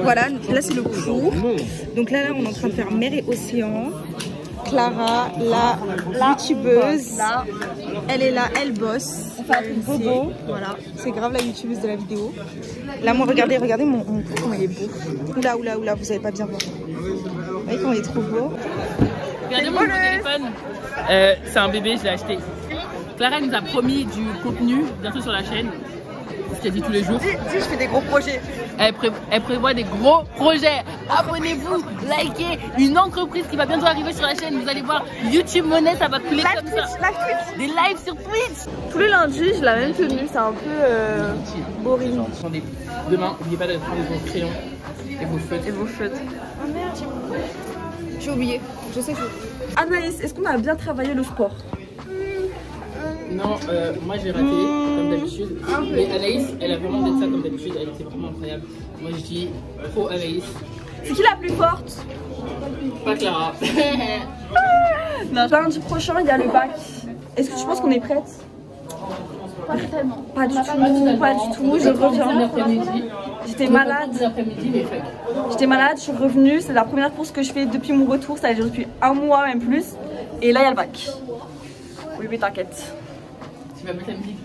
Voilà, là c'est le cours. Donc là, on est en train de faire mer et océan. Clara, la youtubeuse, elle est là, elle bosse. On fait un truc bobo. Voilà, c'est grave la youtubeuse de la vidéo. Là, moi, regardez mon cours, comment il est beau. Oula, vous savez pas bien voir. Vous voyez comment il est trop beau. Regardez mon téléphone. C'est un bébé, je l'ai acheté. Clara nous a promis du contenu bientôt sur la chaîne. Ce qu'elle dit tous les jours. Dis, je fais des gros projets. Elle prévoit des gros projets. Abonnez-vous, likez. Une entreprise qui va bientôt arriver sur la chaîne. Vous allez voir, YouTube Money, ça va couler comme ça. Live Twitch. Des lives sur Twitch. Tous les lundis, j'ai la même tenue. C'est un peu boring. Demain, n'oubliez pas de prendre vos crayons et vos feutres. Oh merde, j'ai oublié. Je sais que Anaïs, est-ce qu'on a bien travaillé le sport? Non, moi j'ai raté comme d'habitude. Mais Anaïs, elle a vraiment fait ça comme d'habitude. Elle était vraiment incroyable. Moi je dis pro Anaïs. C'est qui la plus forte? Pas Clara. Non, lundi prochain, il y a le bac. Est-ce que tu penses qu'on est prête? Pas tellement. Pas du tout. Je reviens. J'étais malade. J'étais malade, je suis revenue. C'est la première course que je fais depuis mon retour. Ça a duré depuis un mois, même plus. Et là, il y a le bac. Oui, t'inquiète. Tu vas mettre la musique.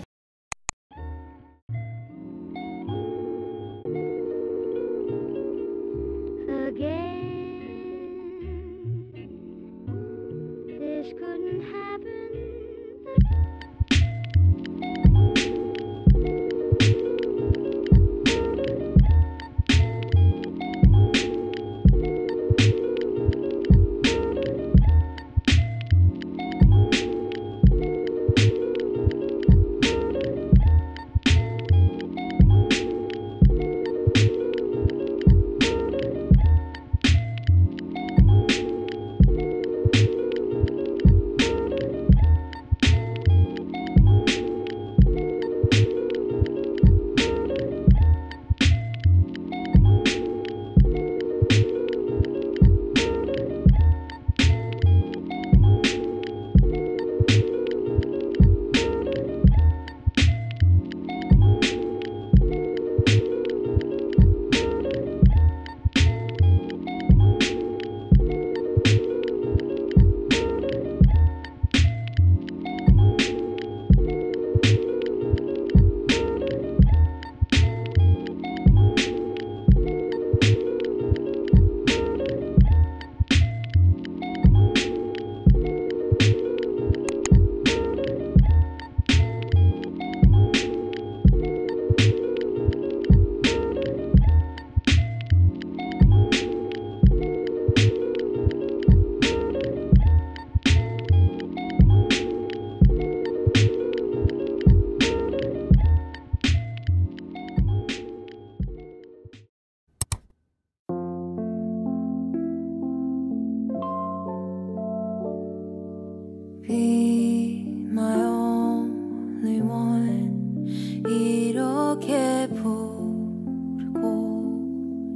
Be my only one 이렇게 부르고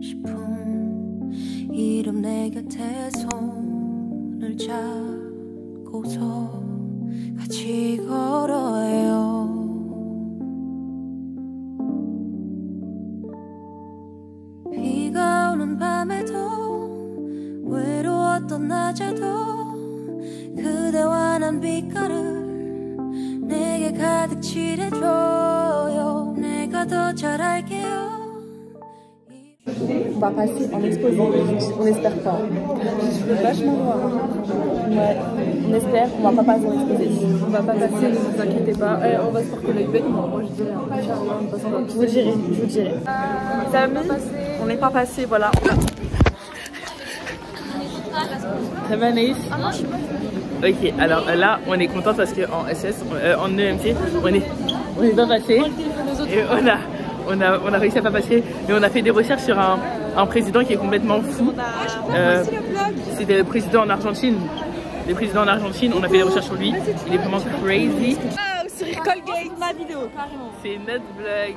싶은 이름 내 곁에 손을 잡고서 같이 걸어요 비가 오는 밤에도 외로웠던 낮에도 그대와 난 빛깔을 내게 가득 칠해줘요 내가 더 잘 알게요 on va passer en exposé. On espère pas. Je suis vachement noire. Ouais, on espère, on va pas passer en exposé. On va pas passer, ne vous inquiétez pas. On va se porter l'œil bête. Moi je dirais, je vous dirai. On n'est pas passé, voilà. Ça va Naïs? Ah non, je suis pas. Ok, alors là, on est contente parce qu'en SS, en EMC, on est pas passé. Et on a réussi à pas passer. Mais on a fait des recherches sur un président qui est complètement fou. C'était le président en Argentine. Le président en Argentine, on a fait des recherches sur lui. Il est vraiment crazy. Ah, sur Colgate, ma vidéo, carrément. C'est notre vlog.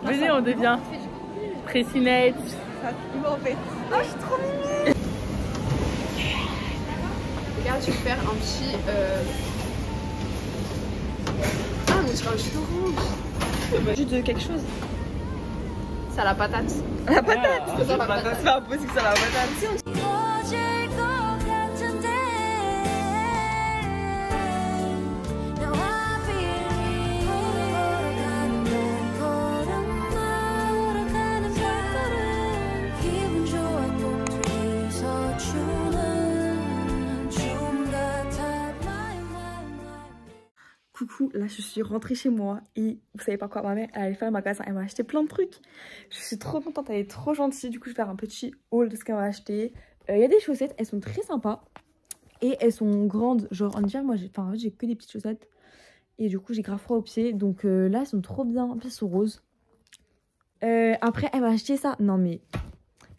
Venez, on devient Précinette. Il m'a fait. Oh, je suis trop mignonne. Regarde, je vais faire un petit. Ah, mais c'est un jus d'orange. Jus de quelque chose. C'est à la patate. À la patate. C'est ça, la patate. C'est pas impossible que ça la patate. 이루어질 것 같은데 Now I feel 걸어가는 발걸음 기분 좋아 꼭 둘이서 추는 춤 같아 my. Coucou, là je suis rentrée chez moi et vous savez pas quoi, ma mère elle allait faire un magasin, elle m'a acheté plein de trucs. Je suis trop contente, elle est trop gentille, du coup je vais faire un petit haul de ce qu'elle m'a acheté. Il y a des chaussettes, elles sont très sympas et elles sont grandes, genre en hiver moi j'ai que des petites chaussettes et du coup j'ai grave froid aux pieds, donc là elles sont trop bien, en plus elles sont roses. Après elle m'a acheté ça, non mais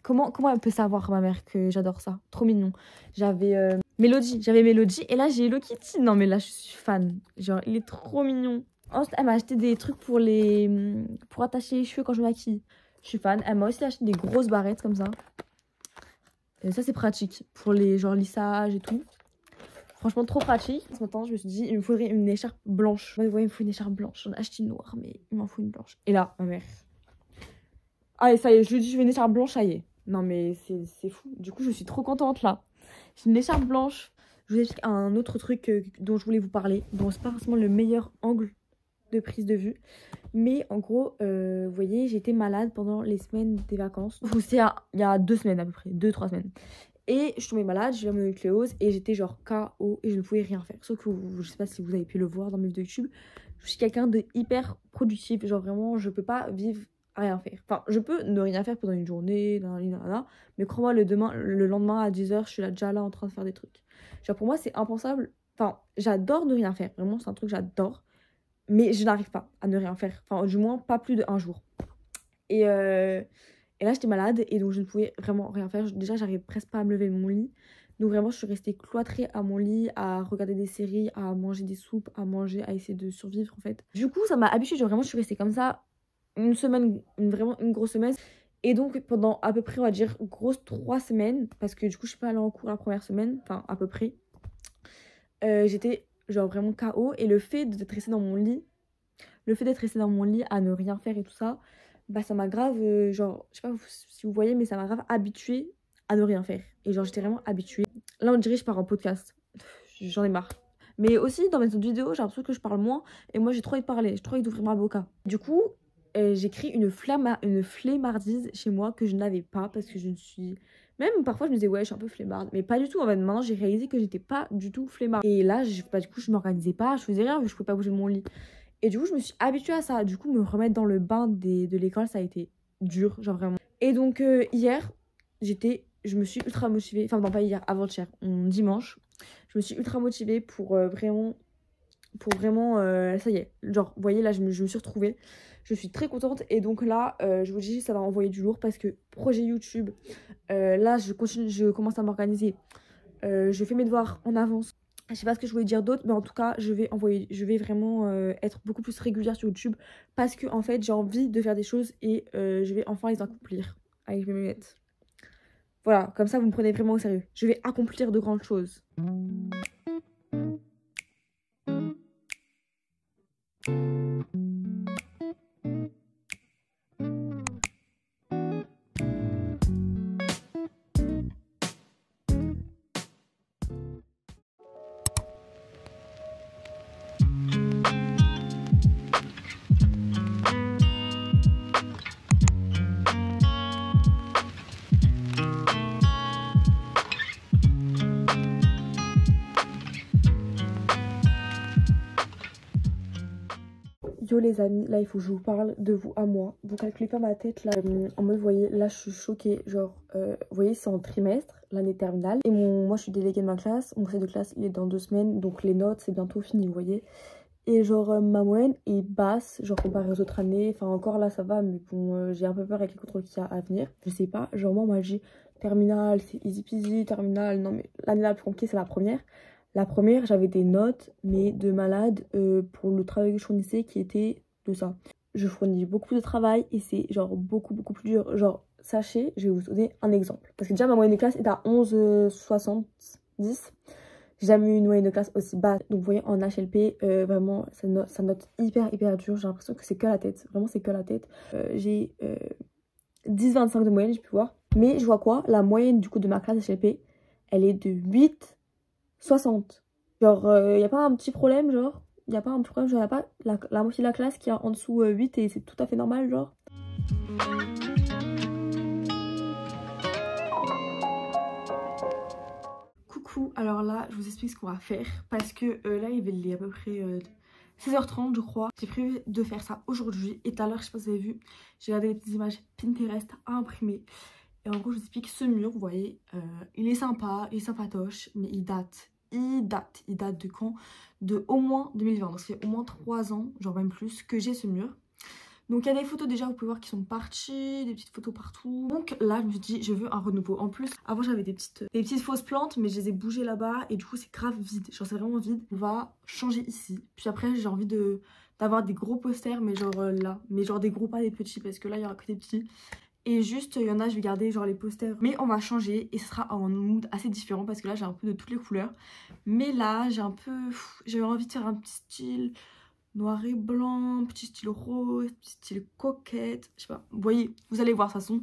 comment elle peut savoir ma mère que j'adore ça, trop mignon. J'avais Mélodie et là j'ai Hello Kitty, non mais là je suis fan, genre il est trop mignon. Ensuite elle m'a acheté des trucs pour attacher les cheveux quand je me maquille, je suis fan. Elle m'a aussi acheté des grosses barrettes comme ça. Et ça c'est pratique pour les genre lissage et tout. Franchement trop pratique. Ce matin je me suis dit il me faudrait une écharpe blanche. Ouais, il me faut une écharpe blanche. J'en ai acheté une noire mais il m'en faut une blanche. Et là ma mère. Ah et ça y est, je lui dis je veux une écharpe blanche, ça y est. Non mais c'est fou. Du coup je suis trop contente là. J'ai une écharpe blanche. Je vous explique un autre truc dont je voulais vous parler. Bon c'est pas forcément le meilleur angle de prise de vue. Mais en gros, vous voyez, j'étais malade pendant les semaines des vacances. C'est il y a 2 semaines à peu près, 2-3 semaines. Et je suis tombée malade, j'ai eu la mononucléose et j'étais genre KO et je ne pouvais rien faire. Sauf que je sais pas si vous avez pu le voir dans mes vidéos YouTube. Je suis quelqu'un de hyper productif. Genre vraiment, je peux pas vivre à rien faire. Enfin, je peux ne rien faire pendant une journée, mais crois-moi, le lendemain à 10 h, je suis là, déjà là en train de faire des trucs. Genre pour moi, c'est impensable. Enfin, j'adore ne rien faire. Vraiment, c'est un truc que j'adore. Mais je n'arrive pas à ne rien faire. Enfin, du moins, pas plus d'1 jour. Et là, j'étais malade et donc je ne pouvais vraiment rien faire. Déjà, j'arrivais presque pas à me lever de mon lit. Donc vraiment, je suis restée cloîtrée à mon lit, à regarder des séries, à manger des soupes, à essayer de survivre en fait. Du coup, ça m'a habituée. Genre vraiment, je suis restée comme ça une semaine, vraiment une grosse semaine. Et donc, pendant à peu près, on va dire, grosse 3 semaines, parce que du coup, je suis pas allée en cours la première semaine, enfin, à peu près. J'étais genre vraiment KO et le fait d'être restée dans mon lit, à ne rien faire et tout ça, bah ça m'a grave genre je sais pas si vous voyez mais ça m'a grave habituée à ne rien faire et genre j'étais vraiment habituée. Là on dirait que je pars en podcast, j'en ai marre. Mais aussi dans mes autres vidéos j'ai l'impression que je parle moins et moi j'ai trop envie de parler, j'ai trop envie d'ouvrir ma boca. Du coup j'ai créé une flemmardise chez moi que je n'avais pas parce que je ne suis... Même parfois je me disais ouais je suis un peu flemmarde, mais pas du tout en fait. Maintenant j'ai réalisé que j'étais pas du tout flemmarde. Et là du coup je m'organisais pas, je faisais rien, je pouvais pas bouger de mon lit. Et du coup je me suis habituée à ça. Du coup me remettre dans le bain de l'école ça a été dur, genre vraiment. Et donc hier je me suis ultra motivée, enfin non pas hier, avant-hier, dimanche. Je me suis ultra motivée pour vraiment ça y est, genre vous voyez là je me suis retrouvée. Je suis très contente et donc là je vous dis ça va envoyer du lourd parce que projet YouTube, là je commence à m'organiser, je fais mes devoirs en avance. Je sais pas ce que je voulais dire d'autre mais en tout cas je vais vraiment être beaucoup plus régulière sur YouTube parce que en fait j'ai envie de faire des choses et je vais enfin les accomplir avec mes lunettes. Voilà, comme ça vous me prenez vraiment au sérieux. Je vais accomplir de grandes choses. Yo les amis, là il faut que je vous parle de vous à moi. Vous calculez pas ma tête là. En mode, vous voyez, là je suis choquée. Genre, vous voyez, c'est en trimestre, l'année terminale. Et moi je suis déléguée de ma classe. Mon conseil de classe il est dans 2 semaines. Donc les notes c'est bientôt fini, vous voyez. Et genre ma moyenne est basse, genre comparée aux autres années. Enfin encore là ça va, mais bon j'ai un peu peur avec les contrôles qu'il y a à venir. Je sais pas, genre moi on m'a dit terminale c'est easy peasy, terminale. Non mais l'année la plus compliquée c'est la première. La première, j'avais des notes, mais de malade pour le travail que je fournissais qui était de ça. Je fournis beaucoup de travail et c'est genre beaucoup plus dur. Genre, sachez, je vais vous donner un exemple. Parce que déjà, ma moyenne de classe est à 11,70. J'ai jamais eu une moyenne de classe aussi basse. Donc, vous voyez, en HLP, vraiment, ça note hyper dur. J'ai l'impression que c'est que la tête. Vraiment, c'est que la tête. J'ai 10,25 de moyenne, j'ai pu voir. Mais je vois quoi? La moyenne, du coup, de ma classe HLP, elle est de 8,60. Genre, y a pas un petit problème, genre? Y a pas un petit problème, genre, y a pas la moitié de la classe qui est en dessous 8 et c'est tout à fait normal, genre? Coucou, alors là, je vous explique ce qu'on va faire. Parce que là, il est à peu près 16h30, je crois. J'ai prévu de faire ça aujourd'hui. Et tout à l'heure, je sais pas si vous avez vu, j'ai regardé les petites images Pinterest à imprimer. Et en gros, je vous explique ce mur, vous voyez, il est sympa, il est sympatoche, mais il date de quand? De au moins 2020, donc ça fait au moins 3 ans, genre même plus, que j'ai ce mur. Donc il y a des photos déjà, vous pouvez voir, qui sont parties, des petites photos partout. Donc là, je me suis dit, je veux un renouveau. En plus, avant j'avais des petites fausses plantes, mais je les ai bougées là-bas, et du coup c'est grave vide, genre c'est vraiment vide. On va changer ici. Puis après, j'ai envie d'avoir des gros posters, mais genre là, mais genre des gros, pas des petits, parce que là, il y aura que des petits. Et juste, il y en a, je vais garder genre les posters. Mais on va changer et ce sera en mood assez différent parce que là, j'ai un peu de toutes les couleurs. Mais là, j'ai envie de faire un petit style noir et blanc, petit style rose, petit style coquette. Je sais pas, vous voyez, vous allez voir de toute façon.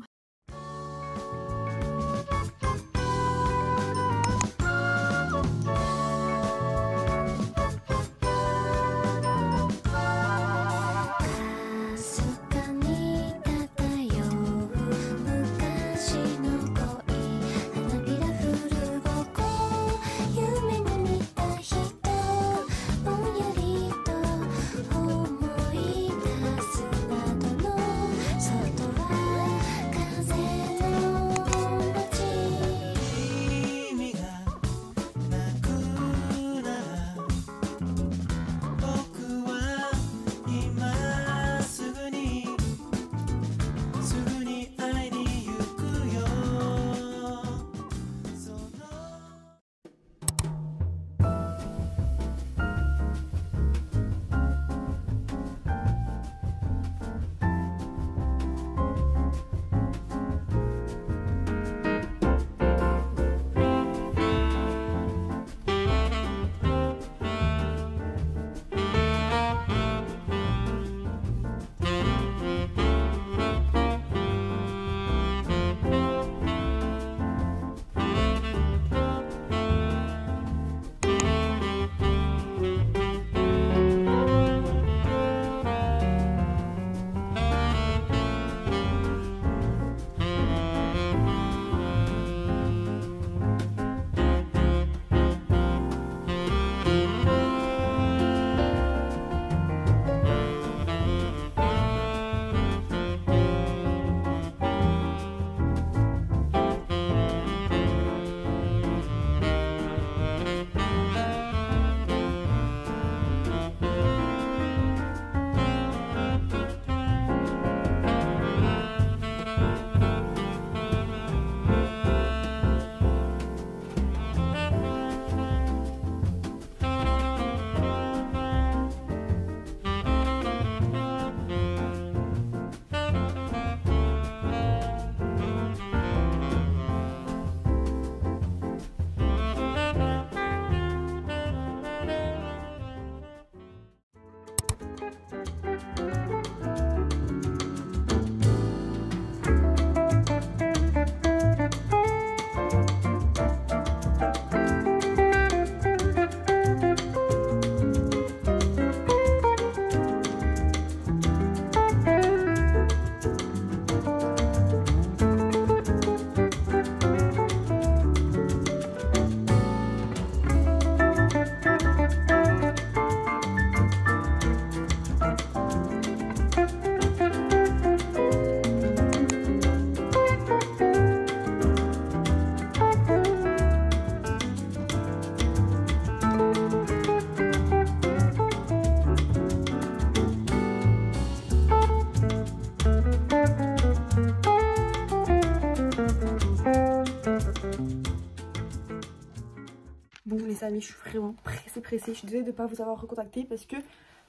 Bon les amis, je suis vraiment pressée. Je suis désolée de ne pas vous avoir recontacté parce que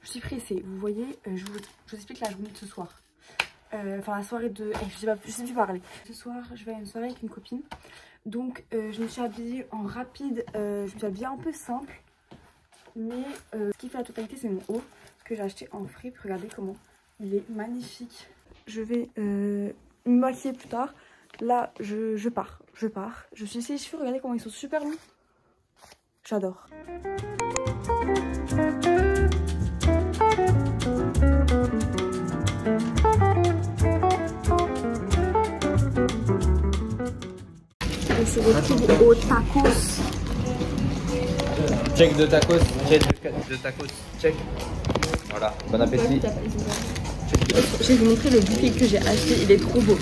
je suis pressée. Vous voyez, je vous explique la journée de ce soir. Enfin la soirée de... je sais plus parler. Ce soir, je vais à une soirée avec une copine. Donc je me suis habillée en rapide. Je me suis habillée un peu simple. Mais ce qui fait la totalité, c'est mon haut que j'ai acheté en fripe. Regardez comment il est magnifique. Je vais me maquiller plus tard. Là, je pars. Je suis laissée les cheveux, regardez comment ils sont super longs. J'adore. On se retrouve au tacos. Check de tacos, check. Voilà, bon appétit. Je vais vous montrer le bouquet que j'ai acheté, il est trop beau.